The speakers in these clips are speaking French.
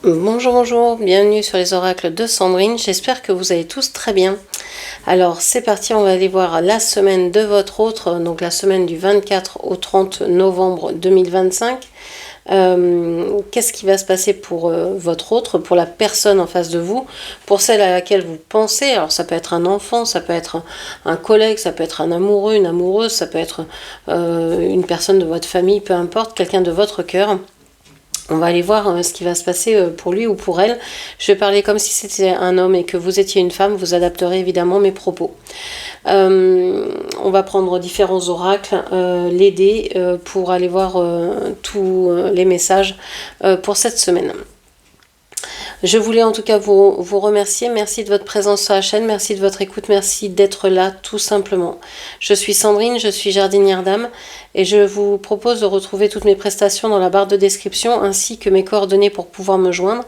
Bonjour, bonjour, bienvenue sur les oracles de Sandrine, j'espère que vous allez tous très bien. Alors c'est parti, on va aller voir la semaine de votre autre, donc la semaine du 24 au 30 novembre 2025. Qu'est-ce qui va se passer pour votre autre, pour la personne en face de vous, pour celle à laquelle vous pensez. Alors ça peut être un enfant, ça peut être un collègue, ça peut être un amoureux, une amoureuse, ça peut être une personne de votre famille, peu importe, quelqu'un de votre cœur. On va aller voir ce qui va se passer pour lui ou pour elle. Je vais parler comme si c'était un homme et que vous étiez une femme. Vous adapterez évidemment mes propos. On va prendre différents oracles, les dés, pour aller voir tous les messages pour cette semaine. Je voulais en tout cas vous remercier. Merci de votre présence sur la chaîne, merci de votre écoute, merci d'être là tout simplement. Je suis Sandrine, je suis jardinière d'âme et je vous propose de retrouver toutes mes prestations dans la barre de description ainsi que mes coordonnées pour pouvoir me joindre.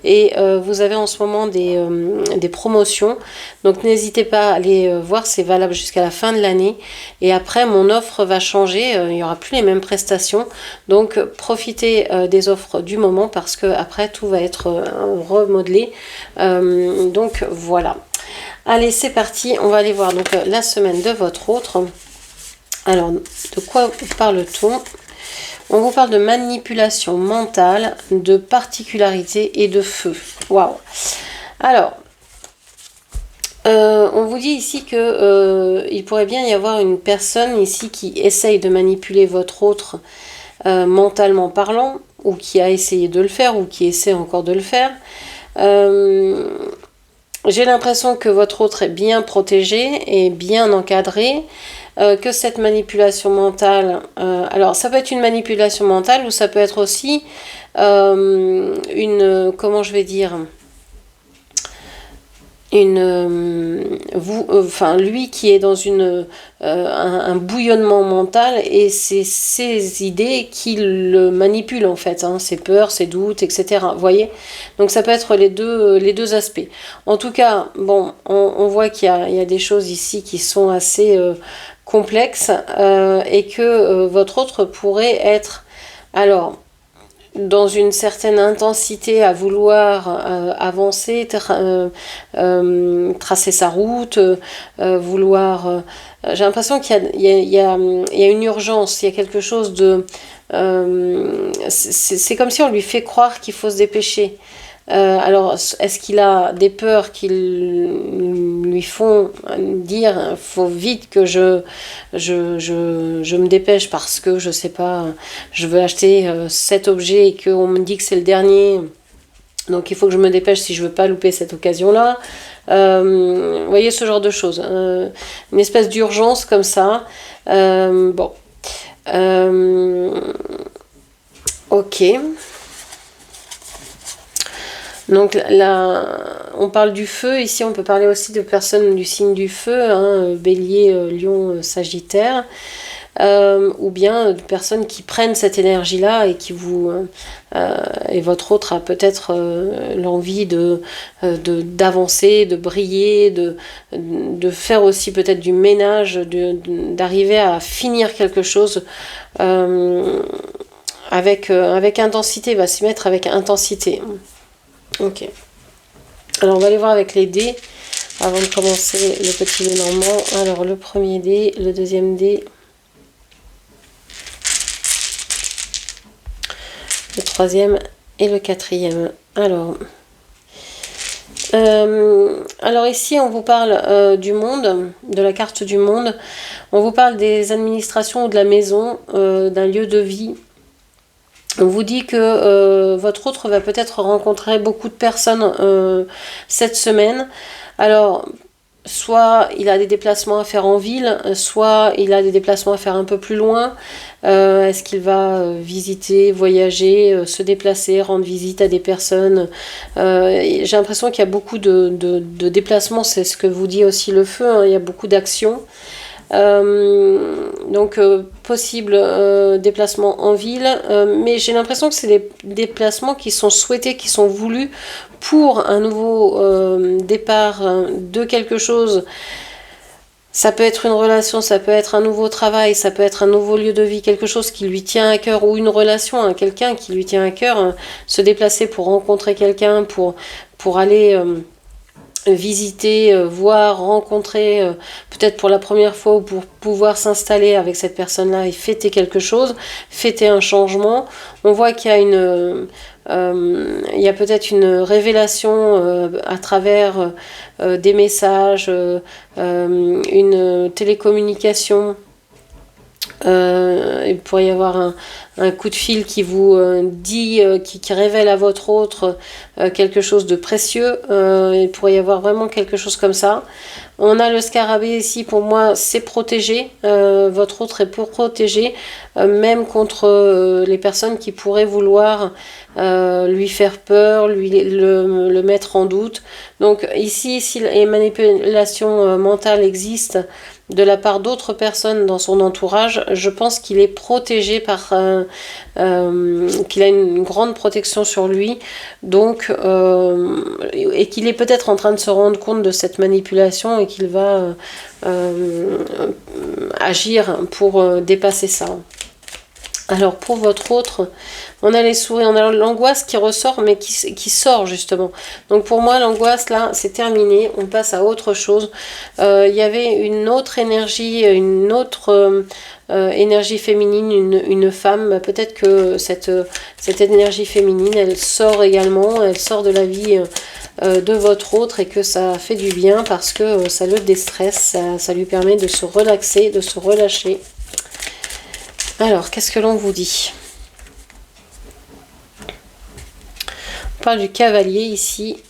Et vous avez en ce moment des promotions, donc n'hésitez pas à aller voir, c'est valable jusqu'à la fin de l'année. Et après, mon offre va changer, il n'y aura plus les mêmes prestations. Donc profitez des offres du moment parce que après tout va être remodelé. Donc voilà. Allez, c'est parti. On va aller voir donc la semaine de votre autre. Alors, de quoi parle-t-on? On vous parle de manipulation mentale, de particularité et de feu. Waouh! Alors, on vous dit ici que il pourrait bien y avoir une personne ici qui essaye de manipuler votre autre mentalement parlant, ou qui a essayé de le faire, ou qui essaie encore de le faire. J'ai l'impression que votre autre est bien protégé et bien encadré, que cette manipulation mentale, alors ça peut être une manipulation mentale ou ça peut être aussi comment je vais dire, lui qui est dans un bouillonnement mental et c'est ses idées qui le manipulent en fait, hein, ses peurs, ses doutes, etc. Vous voyez, donc ça peut être les deux aspects. En tout cas, bon, on voit qu'il y a des choses ici qui sont assez complexes et que votre autre pourrait être, alors, dans une certaine intensité à vouloir avancer, tracer sa route, vouloir... j'ai l'impression qu'il y a une urgence, il y a quelque chose de... c'est comme si on lui fait croire qu'il faut se dépêcher. Alors, est-ce qu'il a des peurs qui lui font dire faut vite que je me dépêche parce que je sais pas, je veux acheter cet objet et qu'on me dit que c'est le dernier, donc il faut que je me dépêche si je veux pas louper cette occasion-là. Vous voyez ce genre de choses, une espèce d'urgence comme ça. Bon, ok. Donc là, on parle du feu, ici on peut parler aussi de personnes du signe du feu, hein, bélier, lion, sagittaire, ou bien de personnes qui prennent cette énergie-là et qui vous... et votre autre a peut-être l'envie d'avancer, de briller, de faire aussi peut-être du ménage, d'arriver à finir quelque chose avec intensité, va s'y mettre avec intensité. Ok. Alors on va aller voir avec les dés avant de commencer le petit Lenormand. Alors le premier dé, le deuxième dé, le troisième et le quatrième. Alors ici on vous parle du monde, de la carte du monde. On vous parle des administrations ou de la maison, d'un lieu de vie. On vous dit que votre autre va peut-être rencontrer beaucoup de personnes cette semaine. Alors, soit il a des déplacements à faire en ville, soit il a des déplacements à faire un peu plus loin. Est-ce qu'il va visiter, voyager, se déplacer, rendre visite à des personnes? J'ai l'impression qu'il y a beaucoup de déplacements, c'est ce que vous dit aussi le feu, hein, il y a beaucoup d'actions. Donc possible déplacement en ville, mais j'ai l'impression que c'est des déplacements qui sont souhaités, qui sont voulus pour un nouveau départ de quelque chose Ça peut être une relation, ça peut être un nouveau travail, ça peut être un nouveau lieu de vie, quelque chose qui lui tient à cœur, ou une relation, hein, quelqu'un qui lui tient à cœur, hein, se déplacer pour rencontrer quelqu'un, pour aller visiter, voir, rencontrer, peut-être pour la première fois, ou pour pouvoir s'installer avec cette personne-là et fêter quelque chose, fêter un changement. On voit qu'il y a il y a peut-être une révélation à travers des messages, une télécommunication. Il pourrait y avoir un coup de fil qui vous dit, qui révèle à votre autre quelque chose de précieux. Il pourrait y avoir vraiment quelque chose comme ça. On a le scarabée ici, pour moi, c'est protégé. Votre autre est pour protéger, même contre les personnes qui pourraient vouloir lui faire peur, le mettre en doute. Donc ici, si les manipulations mentales existent de la part d'autres personnes dans son entourage, je pense qu'il est protégé par qu'il a une grande protection sur lui, donc et qu'il est peut-être en train de se rendre compte de cette manipulation et qu'il va agir pour dépasser ça. Alors pour votre autre, on a les souris, on a l'angoisse qui ressort, mais qui sort justement. Donc pour moi, l'angoisse là, c'est terminé, on passe à autre chose. Il y avait une autre énergie, une autre énergie féminine, une femme. Peut-être que cette énergie féminine, elle sort également, elle sort de la vie de votre autre, et que ça fait du bien parce que ça le déstresse, ça lui permet de se relaxer, de se relâcher. Alors, qu'est-ce que l'on vous dit? On parle du cavalier ici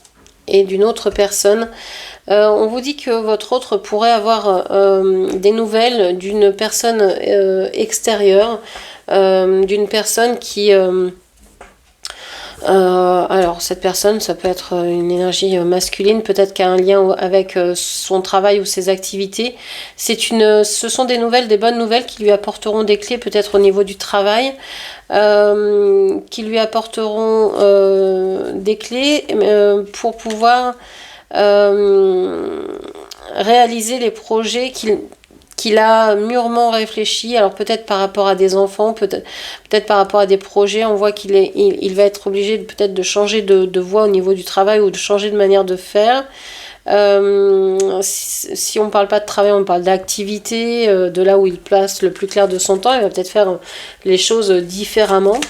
et d'une autre personne. On vous dit que votre autre pourrait avoir des nouvelles d'une personne extérieure, d'une personne qui... alors cette personne, ça peut être une énergie masculine, peut-être qu'il y a un lien avec son travail ou ses activités. Ce sont des nouvelles, des bonnes nouvelles qui lui apporteront des clés, peut-être au niveau du travail, qui lui apporteront des clés pour pouvoir réaliser les projets qu'il a mûrement réfléchi. Alors peut-être par rapport à des enfants, peut-être par rapport à des projets. On voit il va être obligé peut-être de changer de voie au niveau du travail, ou de changer de manière de faire. Si on ne parle pas de travail, on parle d'activité, de là où il place le plus clair de son temps. Il va peut-être faire les choses différemment.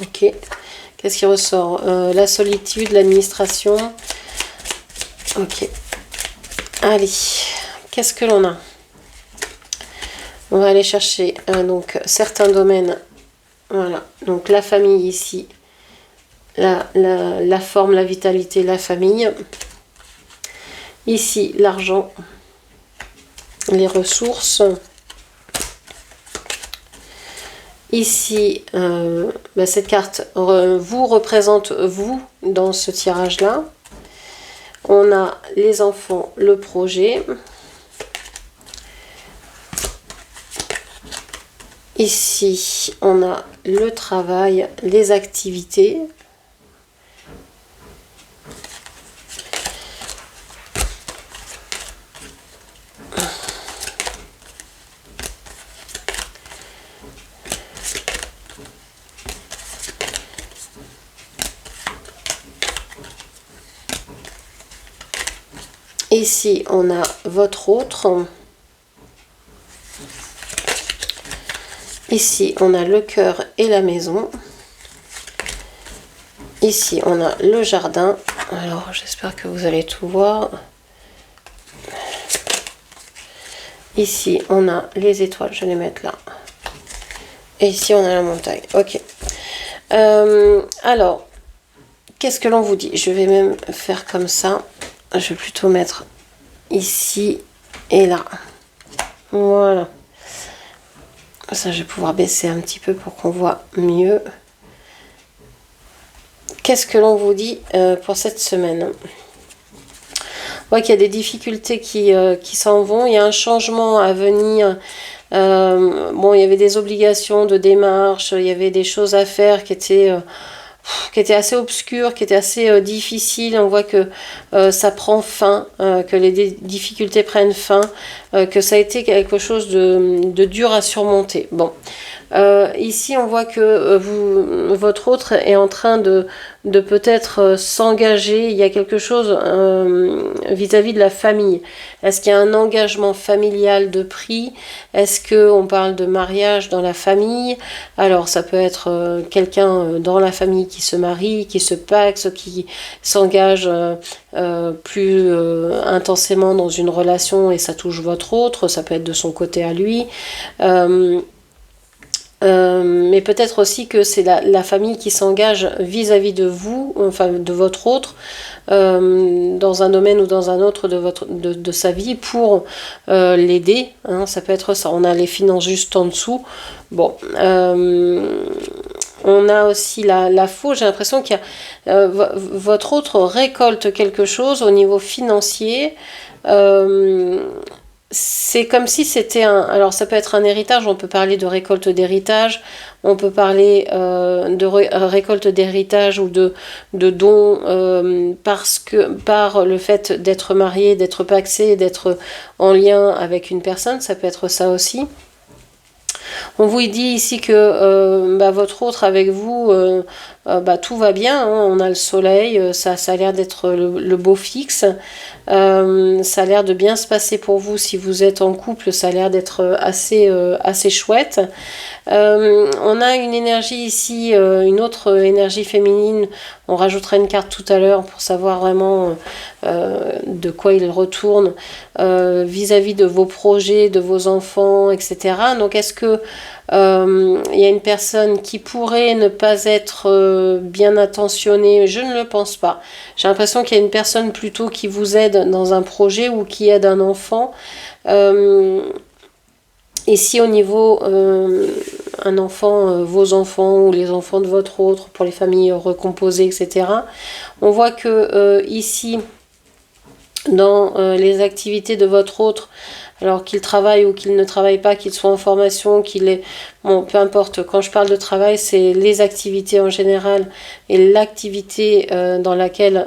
Ok. Qu'est-ce qui ressort? La solitude, l'administration. Ok. Allez. Qu'est-ce que l'on a? On va aller chercher donc certains domaines. Voilà, donc la famille ici, la forme, la vitalité, la famille. Ici, l'argent, les ressources. Ici, cette carte vous représente vous dans ce tirage-là. On a les enfants, le projet. Ici, on a le travail, les activités. Ici, on a votre autre. Ici, on a le cœur et la maison. Ici, on a le jardin. Alors, j'espère que vous allez tout voir. Ici, on a les étoiles. Je vais les mettre là. Et ici, on a la montagne. Ok. Alors, qu'est-ce que l'on vous dit? Je vais même faire comme ça. Je vais plutôt mettre ici et là. Voilà. Ça, je vais pouvoir baisser un petit peu pour qu'on voit mieux. Qu'est-ce que l'on vous dit pour cette semaine? On voit qu'il y a des difficultés qui s'en vont. Il y a un changement à venir. Bon, il y avait des obligations de démarche. Il y avait des choses à faire qui étaient qui était assez obscur, qui était assez difficile. On voit que ça prend fin, que les difficultés prennent fin, que ça a été quelque chose de dur à surmonter. Bon. Ici, on voit que votre autre est en train de peut-être s'engager. Il y a quelque chose vis-à-vis de la famille. Est-ce qu'il y a un engagement familial de pris? Est-ce qu'on parle de mariage dans la famille? Alors, ça peut être quelqu'un dans la famille qui se marie, qui se paxe, qui s'engage plus intensément dans une relation et ça touche votre autre. Ça peut être de son côté à lui. Mais peut-être aussi que c'est la famille qui s'engage vis-à-vis de vous, enfin de votre autre, dans un domaine ou dans un autre de sa vie pour l'aider. Hein, ça peut être ça. On a les finances juste en dessous. Bon. On a aussi la faux. J'ai l'impression qu'il y a votre autre récolte quelque chose au niveau financier. C'est comme si c'était alors ça peut être un héritage, on peut parler de récolte d'héritage, on peut parler de récolte d'héritage ou de dons par le fait d'être marié, d'être pacsé, d'être en lien avec une personne, ça peut être ça aussi. On vous dit ici que votre autre avec vous, tout va bien, hein, on a le soleil, ça a l'air d'être le beau fixe, ça a l'air de bien se passer pour vous si vous êtes en couple, ça a l'air d'être assez chouette. On a une énergie ici, une autre énergie féminine, on rajoutera une carte tout à l'heure pour savoir vraiment de quoi il retourne vis-à-vis de vos projets, de vos enfants, etc. Donc est-ce que il y a une personne qui pourrait ne pas être bien attentionnée? Je ne le pense pas. J'ai l'impression qu'il y a une personne plutôt qui vous aide dans un projet ou qui aide un enfant. Ici au niveau un enfant, vos enfants ou les enfants de votre autre, pour les familles recomposées, etc. On voit que ici, dans les activités de votre autre, alors qu'il travaille ou qu'il ne travaille pas, qu'il soit en formation, qu'il est... Bon, peu importe, quand je parle de travail, c'est les activités en général et l'activité dans laquelle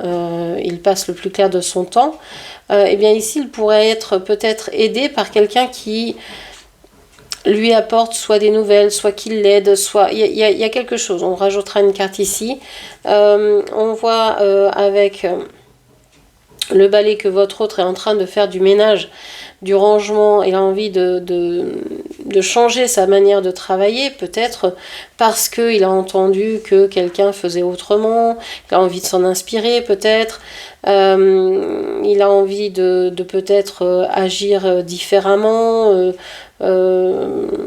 il passe le plus clair de son temps. Et bien ici, il pourrait être peut-être aidé par quelqu'un qui lui apporte soit des nouvelles, soit qu'il l'aide, soit... Il y a quelque chose, on rajoutera une carte ici. On voit avec... le balai que votre autre est en train de faire du ménage, du rangement, il a envie de changer sa manière de travailler, peut-être parce qu'il a entendu que quelqu'un faisait autrement, il a envie de s'en inspirer peut-être, il a envie de peut-être agir différemment,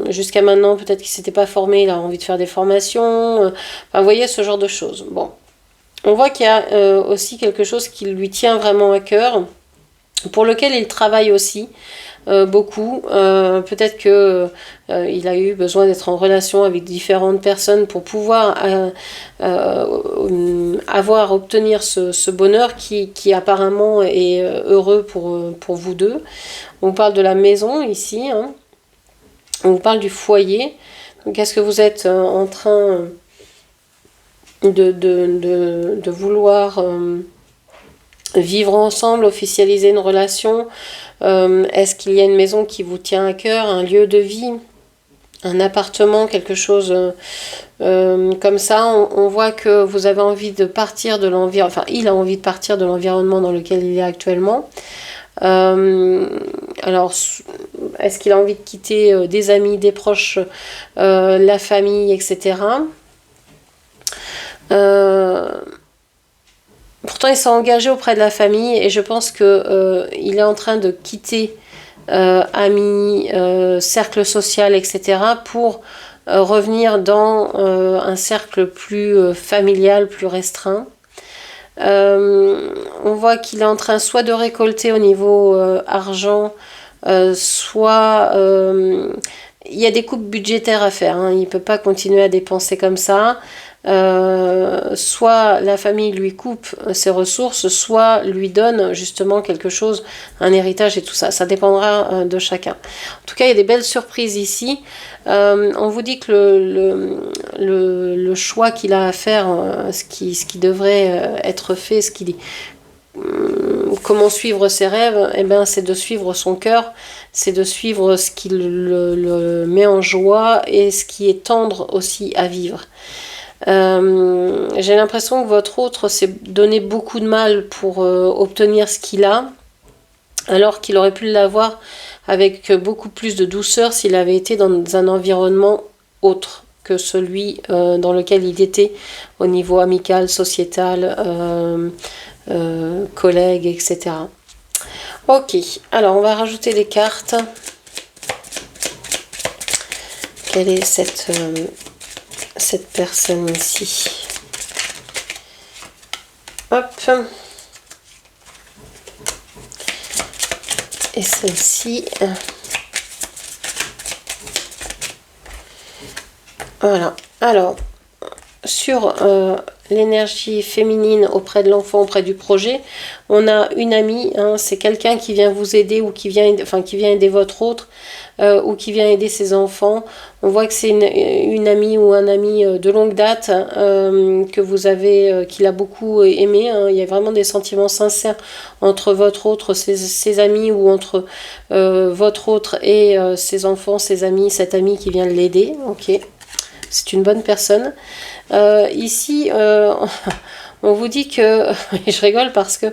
jusqu'à maintenant peut-être qu'il ne s'était pas formé, il a envie de faire des formations, vous voyez ce genre de choses. Bon. On voit qu'il y a aussi quelque chose qui lui tient vraiment à cœur, pour lequel il travaille aussi beaucoup. Peut-être que il a eu besoin d'être en relation avec différentes personnes pour pouvoir obtenir ce bonheur qui apparemment est heureux pour vous deux. On parle de la maison ici, hein. On vous parle du foyer. Donc est-ce que vous êtes en train de vouloir vivre ensemble, officialiser une relation? Est-ce qu'il y a une maison qui vous tient à cœur, un lieu de vie, un appartement, quelque chose comme ça? On voit que vous avez envie de partir de l'environnement, enfin il a envie de partir de l'environnement dans lequel il est actuellement. Alors, est-ce qu'il a envie de quitter des amis, des proches, la famille, etc. Pourtant il s'est engagé auprès de la famille et je pense que il est en train de quitter amis, cercle social, etc. pour revenir dans un cercle plus familial, plus restreint. On voit qu'il est en train soit de récolter au niveau argent, soit il y a des coupes budgétaires à faire, hein. Il ne peut pas continuer à dépenser comme ça. soit la famille lui coupe ses ressources, soit lui donne justement quelque chose, un héritage et tout ça. Ça dépendra de chacun. En tout cas, il y a des belles surprises ici. On vous dit que le choix qu'il a à faire, ce qui devrait être fait, comment suivre ses rêves, eh ben, c'est de suivre son cœur, c'est de suivre ce qui le met en joie et ce qui est tendre aussi à vivre. J'ai l'impression que votre autre s'est donné beaucoup de mal pour obtenir ce qu'il a, alors qu'il aurait pu l'avoir avec beaucoup plus de douceur s'il avait été dans un environnement autre que celui dans lequel il était au niveau amical, sociétal, collègues, etc. Ok, alors on va rajouter des cartes. Quelle est cette personne ici? Hop. Et celle-ci. Voilà. Alors, sur l'énergie féminine auprès de l'enfant, auprès du projet, on a une amie, hein, c'est quelqu'un qui vient vous aider ou qui vient aider votre autre ou qui vient aider ses enfants. On voit que c'est une amie ou un ami de longue date que vous avez, qu'il a beaucoup aimé. Hein. Il y a vraiment des sentiments sincères entre votre autre, ses amis ou entre votre autre et ses enfants, ses amis, cet ami qui vient l'aider. Ok, c'est une bonne personne. Ici, on vous dit que, je rigole parce que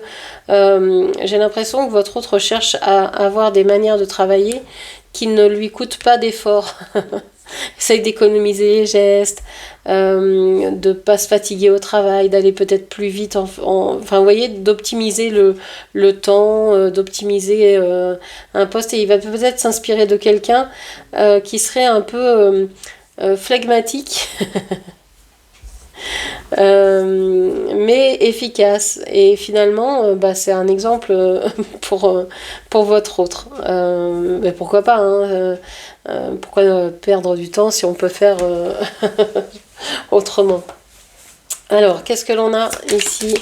j'ai l'impression que votre autre cherche à avoir des manières de travailler qui ne lui coûtent pas d'effort. Essaye d'économiser les gestes, de ne pas se fatiguer au travail, d'aller peut-être plus vite, enfin vous voyez, d'optimiser le temps, d'optimiser un poste, et il va peut-être s'inspirer de quelqu'un qui serait un peu flegmatique. Mais efficace, et finalement c'est un exemple pour votre autre, mais pourquoi pas, hein, pourquoi perdre du temps si on peut faire autrement. Alors qu'est-ce que l'on a ici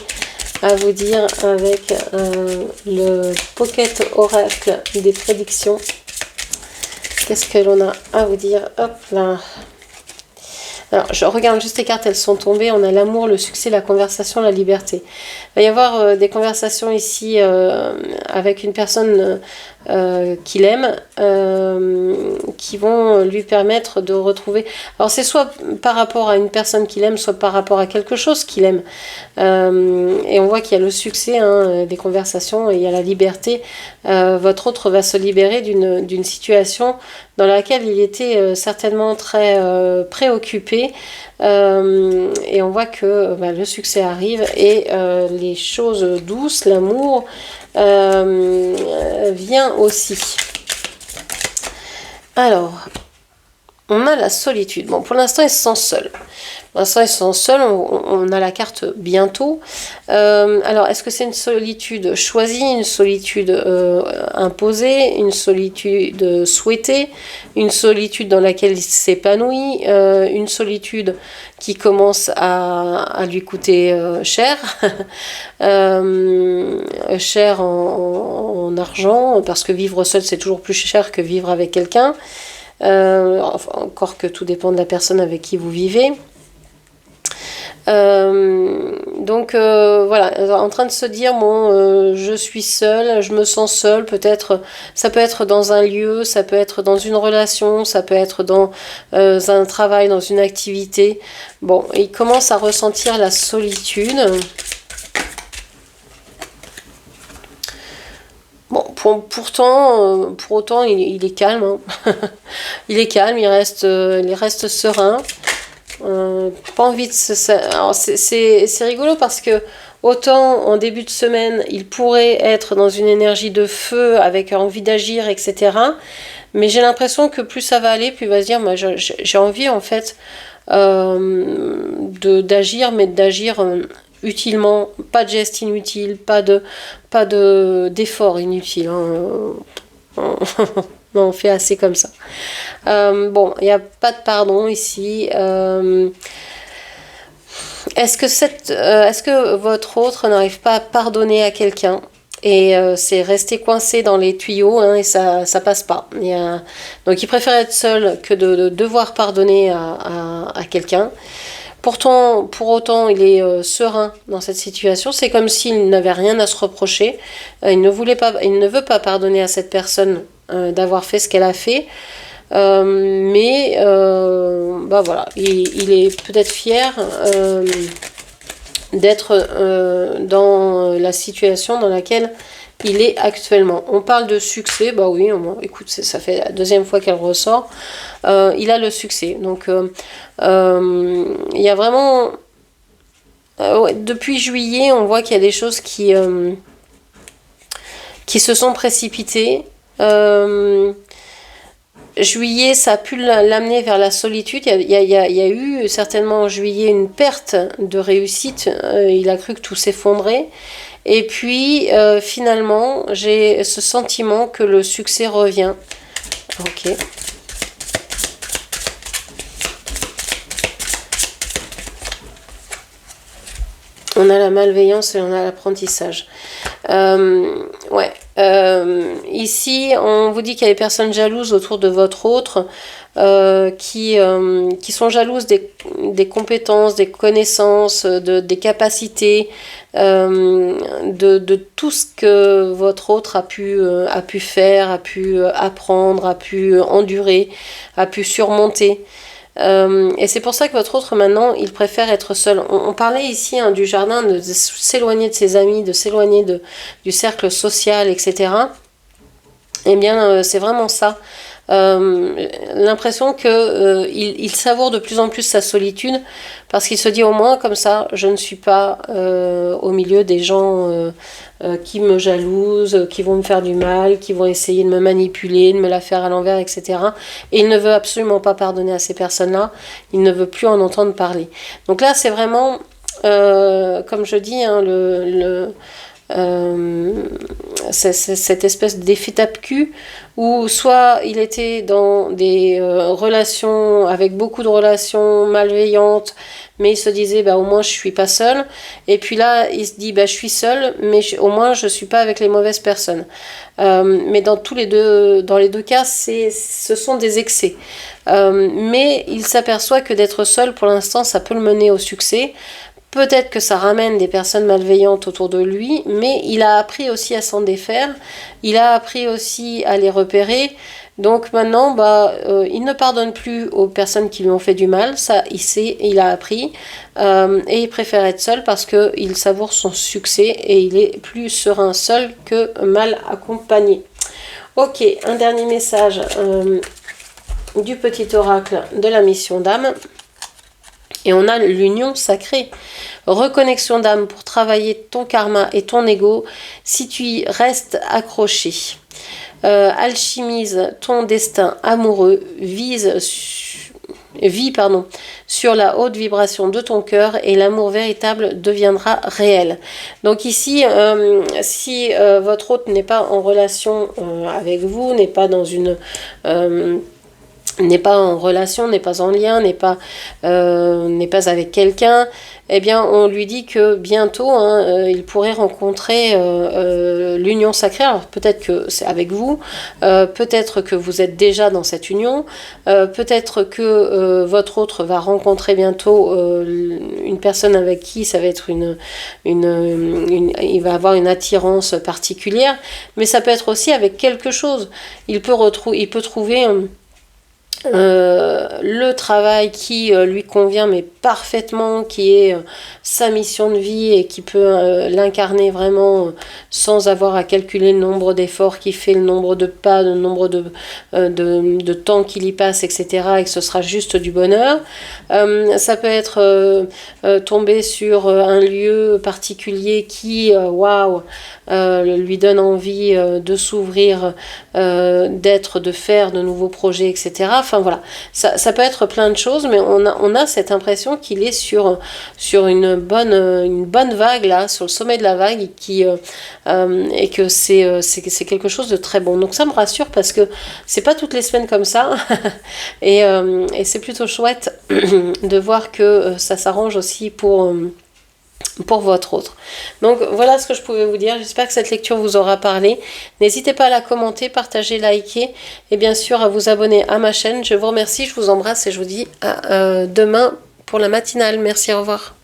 à vous dire avec le Pocket Oracle des prédictions? Qu'est-ce que l'on a à vous dire? Hop là. Alors, je regarde juste les cartes, elles sont tombées. On a l'amour, le succès, la conversation, la liberté. Il va y avoir des conversations ici avec une personne qu'il aime, qui vont lui permettre de retrouver... Alors, c'est soit par rapport à une personne qu'il aime, soit par rapport à quelque chose qu'il aime. Et on voit qu'il y a le succès des conversations et il y a la liberté. Votre autre va se libérer d'une situation dans laquelle il était certainement très préoccupé, et on voit que le succès arrive et les choses douces, l'amour vient aussi. Alors, on a la solitude. Bon, pour l'instant, il se sent seul. Pour l'instant, ils sont seuls. On a la carte bientôt. Alors, est-ce que c'est une solitude choisie, une solitude imposée, une solitude souhaitée, une solitude dans laquelle il s'épanouit, une solitude qui commence à lui coûter cher, cher en argent, parce que vivre seul, c'est toujours plus cher que vivre avec quelqu'un. Encore que tout dépend de la personne avec qui vous vivez. Donc voilà, en train de se dire bon, je suis seule, je me sens seule, peut-être, ça peut être dans un lieu, ça peut être dans une relation, ça peut être dans un travail, dans une activité. Bon, il commence à ressentir la solitude. Bon, pour autant, il est calme. Hein. Il est calme, il reste serein. Pas envie de se... Alors c'est rigolo parce que autant en début de semaine, il pourrait être dans une énergie de feu avec envie d'agir, etc. Mais j'ai l'impression que plus ça va aller, plus il va se dire, moi, j'ai envie en fait d'agir, mais d'agir utilement, pas de gestes inutiles, pas d'efforts inutiles. Hein. Non, on fait assez comme ça. Bon, il n'y a pas de pardon ici. Est-ce que votre autre n'arrive pas à pardonner à quelqu'un et c'est resté coincé dans les tuyaux, hein, et ça passe pas. Donc il préfère être seul que de devoir pardonner à quelqu'un. Pourtant, pour autant, il est serein dans cette situation. C'est comme s'il n'avait rien à se reprocher. Il ne veut pas pardonner à cette personne d'avoir fait ce qu'elle a fait. Bah voilà, il est peut-être fier d'être dans la situation dans laquelle il est actuellement. On parle de succès, bah oui, écoute, ça fait la deuxième fois qu'elle ressort. Il a le succès, donc il y a vraiment... ouais, depuis juillet, on voit qu'il y a des choses qui se sont précipitées. Juillet, ça a pu l'amener vers la solitude. Il y a eu certainement en juillet une perte de réussite. Il a cru que tout s'effondrait. Et puis, finalement, j'ai ce sentiment que le succès revient. Ok. On a la malveillance et on a l'apprentissage. Ouais. Ici, on vous dit qu'il y a des personnes jalouses autour de votre autre qui sont jalouses des compétences, des connaissances, des capacités, de tout ce que votre autre a pu faire, a pu apprendre, a pu endurer, a pu surmonter. Et c'est pour ça que votre autre, maintenant, il préfère être seul. On parlait ici, hein, du jardin, de s'éloigner de ses amis, de s'éloigner du cercle social, etc. Eh bien, c'est vraiment ça. L'impression que il savoure de plus en plus sa solitude, parce qu'il se dit, au moins comme ça je ne suis pas au milieu des gens qui me jalousent, qui vont me faire du mal, qui vont essayer de me manipuler, de me la faire à l'envers, etc. Et il ne veut absolument pas pardonner à ces personnes-là, il ne veut plus en entendre parler. Donc là, c'est vraiment comme je dis, hein, cette espèce d'effet tape-cul où soit il était dans des relations, avec beaucoup de relations malveillantes, mais il se disait bah au moins je suis pas seul, et puis là il se dit bah je suis seul, mais au moins je suis pas avec les mauvaises personnes. Mais dans les deux cas, ce sont des excès. Mais il s'aperçoit que d'être seul pour l'instant ça peut le mener au succès. Peut-être que ça ramène des personnes malveillantes autour de lui, mais il a appris aussi à s'en défaire, il a appris aussi à les repérer. Donc maintenant, il ne pardonne plus aux personnes qui lui ont fait du mal, ça il sait, il a appris, et il préfère être seul parce qu'il savoure son succès et il est plus serein seul que mal accompagné. Ok, un dernier message du petit oracle de la mission d'âme. Et on a l'union sacrée. Reconnexion d'âme pour travailler ton karma et ton ego si tu y restes accroché. Alchimise ton destin amoureux, vis sur la haute vibration de ton cœur et l'amour véritable deviendra réel. Donc ici, si votre hôte n'est pas en relation avec vous, n'est pas dans une... n'est pas en relation, n'est pas en lien, n'est pas avec quelqu'un, eh bien on lui dit que bientôt il pourrait rencontrer l'union sacrée. Alors peut-être que c'est avec vous, peut-être que vous êtes déjà dans cette union, peut-être que votre autre va rencontrer bientôt une personne avec qui ça va être il va avoir une attirance particulière, mais ça peut être aussi avec quelque chose. Il peut trouver le travail qui lui convient mais parfaitement, qui est sa mission de vie et qui peut l'incarner vraiment sans avoir à calculer le nombre d'efforts qu'il fait, le nombre de pas, le nombre de temps qu'il y passe, etc., et que ce sera juste du bonheur. Ça peut être tomber sur un lieu particulier qui lui donne envie de s'ouvrir, de faire de nouveaux projets, etc. Enfin voilà, ça peut être plein de choses, mais on a cette impression qu'il est sur une bonne vague là, sur le sommet de la vague, et que c'est quelque chose de très bon. Donc ça me rassure parce que c'est pas toutes les semaines comme ça, et c'est plutôt chouette de voir que ça s'arrange aussi pour votre autre. Donc voilà ce que je pouvais vous dire. J'espère que cette lecture vous aura parlé. N'hésitez pas à la commenter, partager, liker et bien sûr à vous abonner à ma chaîne. Je vous remercie, je vous embrasse et je vous dis à demain pour la matinale. Merci, au revoir.